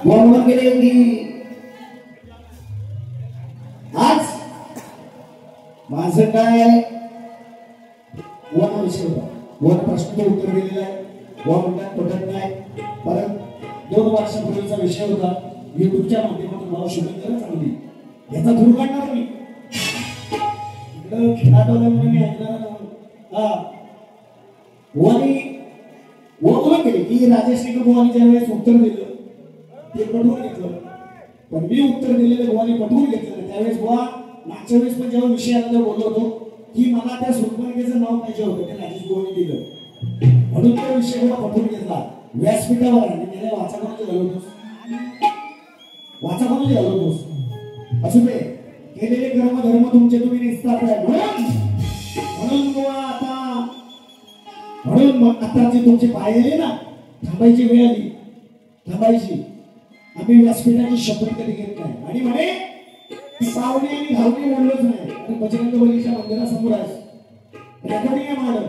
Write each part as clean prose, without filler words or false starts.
म्हणून गेले की आज माझं काय वन विषय होता. वन प्रश्न उत्तर दिलेलं आहे. वन म्हणतात पटत नाही. परत 2 वर्षापूर्वीचा विषय होता. युट्यूबच्या माध्यमातून मला शुभेच्छा चांगली याचा धूर काढणार मी इकडं खेळाडूला म्हणून मी ऐकणार वनी ओळखलं केली की राजेश्री गोवानी ज्यावेळेस उत्तर दिलं ते पटवून घेतलं. पण मी उत्तर दिलेलं गोवानी पटवून घेतलं. त्यावेळेस गोवा मागच्या वेळेस पण जेव्हा विषय आला बोललो होतो की मला त्या सुरपालिकेचं नाव पाहिजे होतं ते राजेश गोवानी दिलं म्हणून तो विषय गोवा पटवून घेतला व्यासपीठावर. आणि त्याला वाचा कोणाचे घालवतोस असू दे केलेले कर्म धर्म तुमचे तुम्ही निस्तार आहे म्हणून गोवा म्हणून आता जे तुमचे पाय आले ना थांबायची वेळ आली थांबायची. आम्ही व्यासपीठाची शपथ कधी घेत नाही आणि म्हणे पाहुणे आणि धावणे बोललोच नाही. आणि बजरंग बलीच्या मंदिरासमोर आहे रेकॉर्डिंग आहे माझं.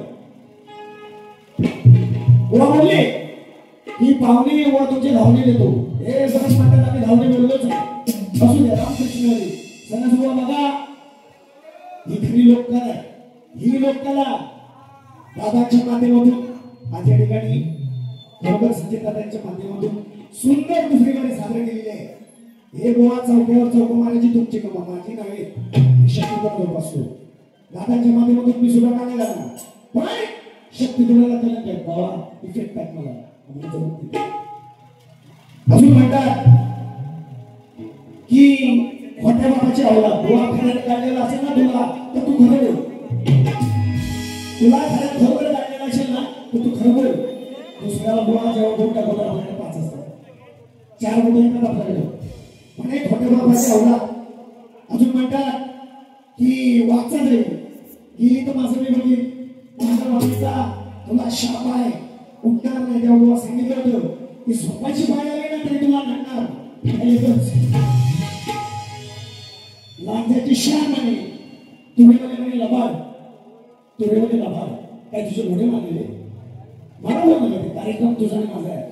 गोवा म्हणले की पाहुणे व तुमचे धावणे देतो हे सरस म्हणतात आम्ही धावणे बोललोच नाही. असू द्या रामकृष्ण सरस गोवा बघा ही खरी लोककला आहे. ही लोककला दादाच्या माध्यमातून आज या ठिकाणी बरोबर संजयदादांच्या माध्यमातून सुंदर दुसरीकडे सादर केलेले आहे. हे गोवा चौक्यावर चौक मारायची तुमची कमा माझी नव्हे शक्तीवर लोक असतो. दादांच्या माध्यमातून मी सुद्धा नाही करणार पण शक्ती तुला कलंक आहे बाबा इफेक्ट टाक मला अजून म्हणतात की खोट्या बाबाची अवलाद गोवा फिरायला काढलेला असेल ना तुला तर तू खरं बोल. तुला खरं खरोखर काढलेला असेल ना तर तू खरं बोल. दुसऱ्याला गोवा जेव्हा बोट टाकवतो आपल्याकडे 5 असतात 4 बोट येतात आपल्याकडे म्हणे खोट्या बाबाची अवलाद. अजून म्हणतात की वाचा जाईल गेली तर माझं मी बघीन माझ्या बाबीचा तुला शाप आहे उठणार नाही. तेव्हा सांगितलं होतं की स्वतःची पाय आली ना तरी तुला घडणार लांजाची शान नाही. तुम्ही म्हणे लबाड तुरे मध्ये लबाड काय तुझे घोडे मानलेले मला बोलले कार्यक्रम तुझा आणि माझा आहे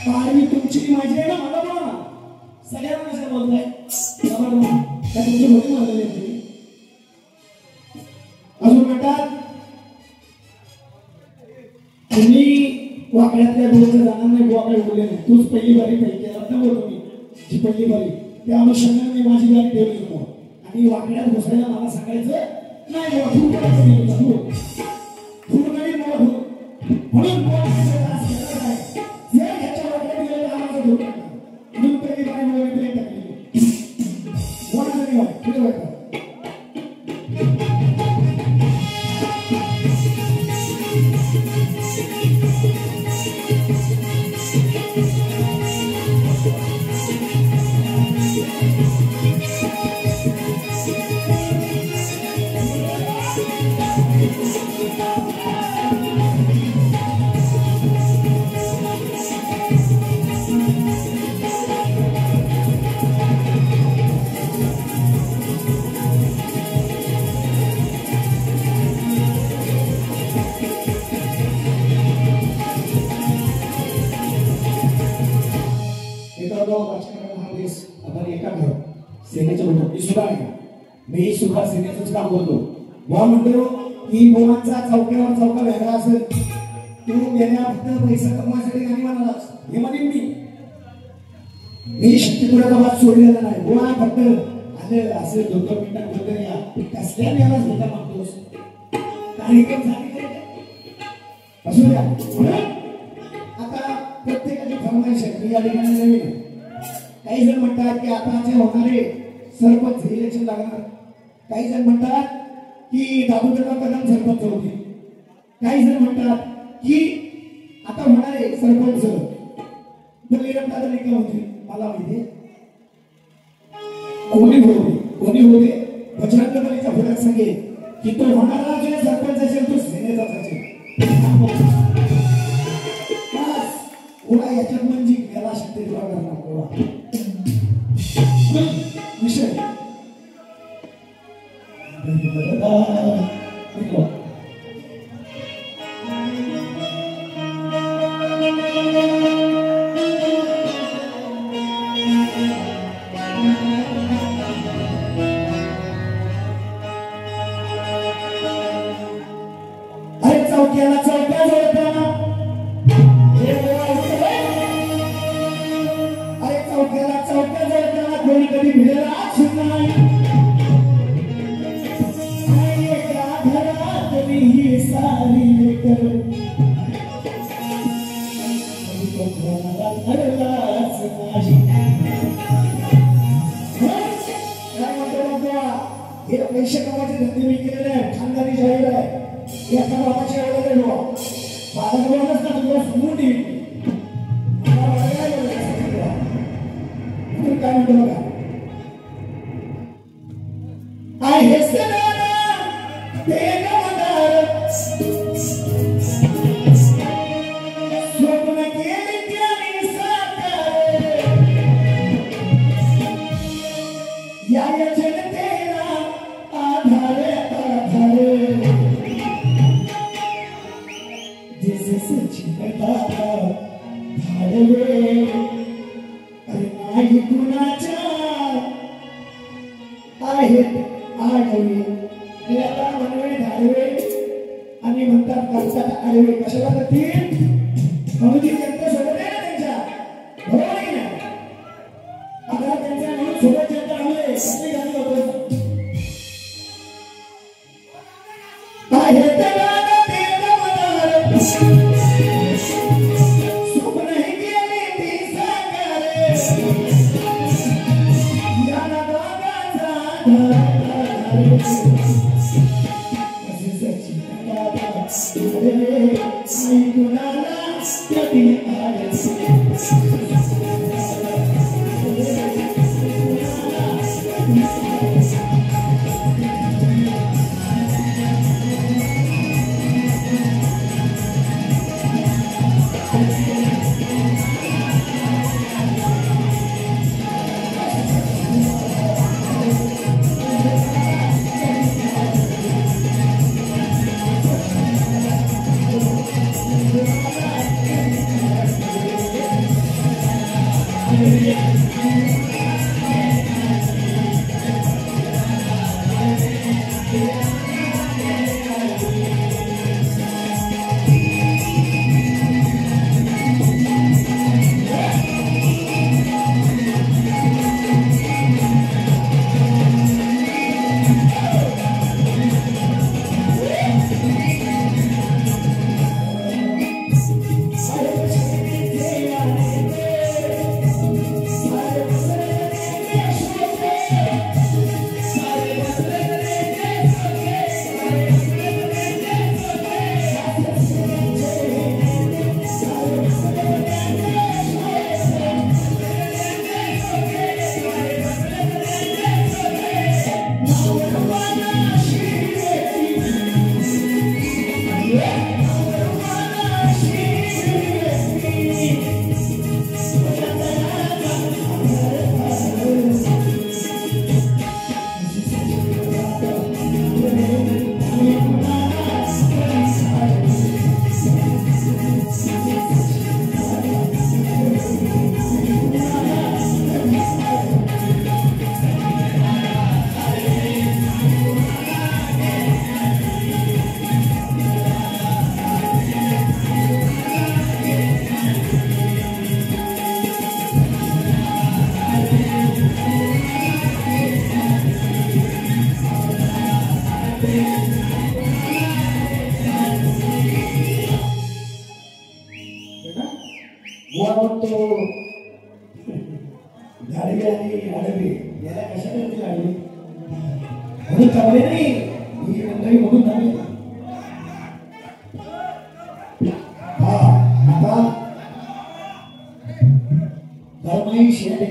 पारवी तुमची माझी आहे ना मला बोला सगळ्यांना कसं बोलताय लबाड काय तुमचे घोडे मानलेले तुम्ही. अजून म्हणतात तुम्ही वाकड्यातल्या बोलचं जाणार नाही वाकडे बोलले नाही तूच पहिली बारी पैकी रत्न बोलतो मी जी पहिली बारी त्या अनुषंगाने मी माझी गाडी ठेवली समोर आणि वाकड्यात घुसायला मला सांगायचं नाही म्हणून पहिली बारी टाकली मी सुद्धा सेनेचंच काम करतो. वा म्हणतो की गोवांचा चौक्यावर चौका वेगळा असेल तू गेल्या फक्त पैसा कमवायसाठी गाणी म्हणालास हे म्हणेन मी शक्तीपुराचा वाद सोडलेला नाही. गोवा फक्त आले असे 2-2 मिनिटात बोलतो या कसल्या वेळेलाच भेटा मागतोस कार्यक्रम झाले असू द्या. आता प्रत्येकाची फरमाईश आहे मी या ठिकाणी नवीन काही जण म्हणतात की आताचे होणारे सरपंच इलेक्शन लागणार. काही जण म्हणतात की दामोदरराव कदम सरपंच होतील. काही जण म्हणतात की आता होणारे सरपंच बलिरामदादा निकम होतील. मला माहिती कोणी होते बजरंग बलीच्या फुलात सांगेल की तो होणारा जो सरपंच असेल तो सेनेचाच असेल. कोणा याच्यात म्हणजे याला शक्ती करणार कोणा विषय चौक्याला चौक्या जोडताना अरे चौक्याला चौक्या जोडताना कोणी कधी भिडलाच नाही एका घरातली ही सारी लेकर धरलाच नाही हे पैसे कमाचे धंदे मी केलेले आहे खानदानी जाहीर आहे एका बाबाच्या एवढं गेलो बाळाकडूनच ना तुला समोर ठेवी काय म्हणतो बघा आहे सदाना तेल मंदार स्वप्न केले त्याने साकार या जनतेला आधारे आधारे जैसे सचिनता धाडवे अरे नाही कुणाच्या आहेत आडवे त्याला म्हणवे धाडवे आणि म्हणतात करतात आडवे कशाला करतील म्हणून जनता सोबत आहे ना त्यांच्या बरोबर आहे ना आता त्यांच्या म्हणून सोबत जनता आले कसली गाणी होतो आहे त्याला तेल मंदार स्वप्न हे गेले ती साकारे याला दोघांचा धारे असे सचिन आई कुणाला कधी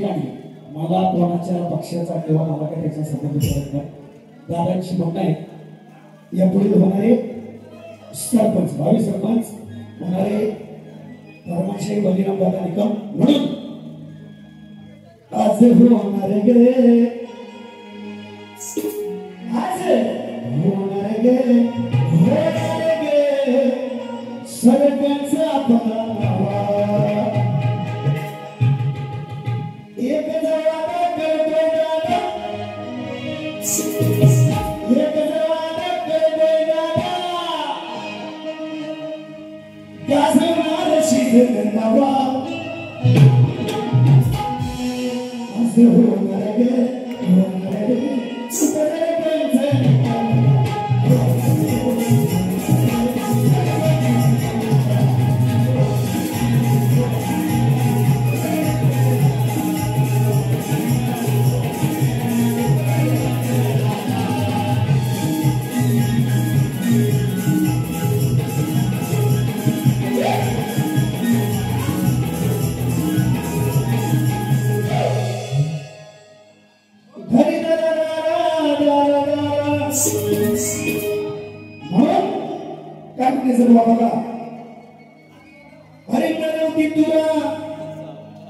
आले मला कोणाच्या पक्षाचा किंवा मला काही त्याचा संबंध करत नाही दादांची म्हणणं आहे यापुढे होणारे सरपंच भावी सरपंच होणारे धर्माशाही बलिराम दादा निकम म्हणून आज होणार गे आज होणार गे सरपंच आपला एक जवान करतोय दादा एक जवान करतोय दादा गाजवणार शीतल नवा असं होणार गे होणार गे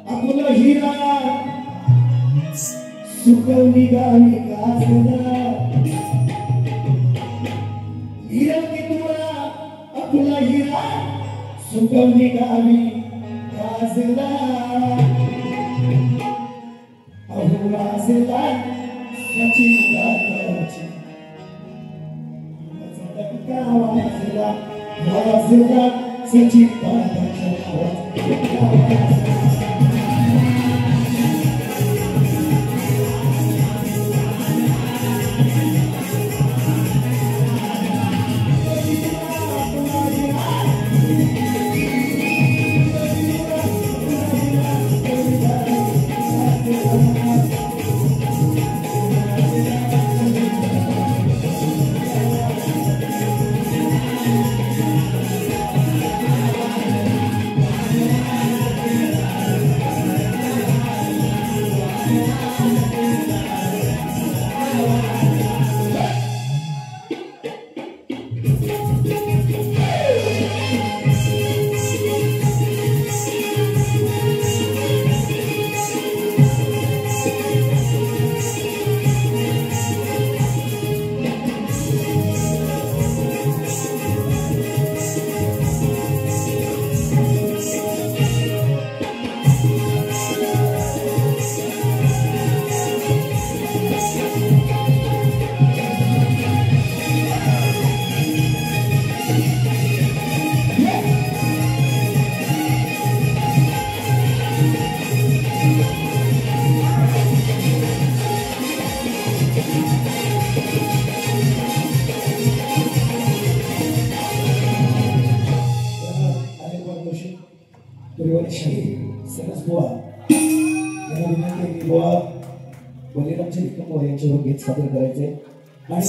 आपला हिरा सुकवली गावी गाजला हिरा की तुरा आपला हिरा सुकवली गावी गाजला अहो वाजला सचिन गावाची वाजला वाजला सचिन गावाचा आवाज बलिरामचे निकम यांच्यावर गीत सादर करायचे आणि